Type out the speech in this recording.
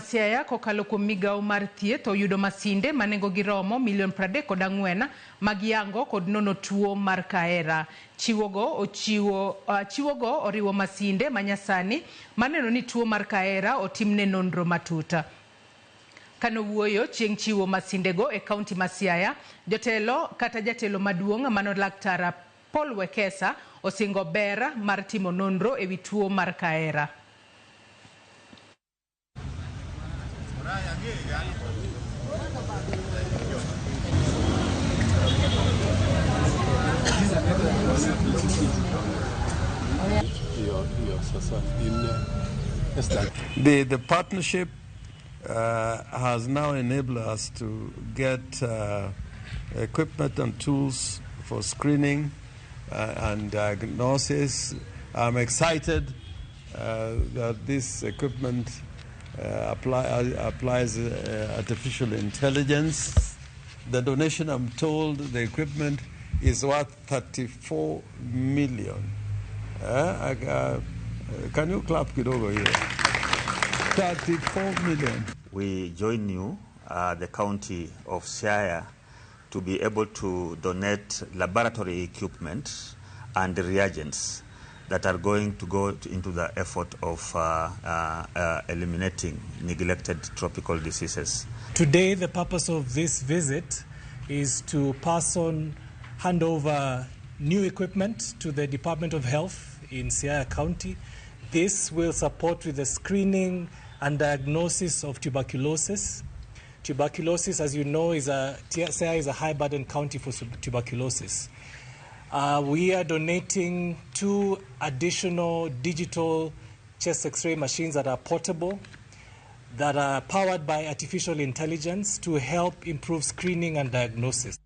Siaya kokalo kuom migawo mar thieth oyudo masinde manengo giromo $34 magiyango kod nono tuo mar kahera. Chiwogo oriwo masinde ma nyasani maneno ni tuo mar kahera otimne nonro matuta. Kano wuoyo chieng' chiwo masindego e kaonti ma Siaya, jatelo maduong' mano Laktar Paul Wekesa osingo ber mar timo nonro ewi tuo mar kahera. The partnership has now enabled us to get equipment and tools for screening and diagnosis. I'm excited that this equipment applies artificial intelligence. The donation, I'm told, the equipment is worth 34 million. Can you clap kidogo here? 34 million. We join you, the county of Siaya, to be able to donate laboratory equipment and reagents that are going to go into the effort of eliminating neglected tropical diseases. Today, the purpose of this visit is to hand over new equipment to the Department of Health in Siaya County. This will support with the screening and diagnosis of tuberculosis. Tuberculosis, as you know, Siaya is a high-burden county for tuberculosis. We are donating 2 additional digital chest X-ray machines that are portable, that are powered by artificial intelligence to help improve screening and diagnosis.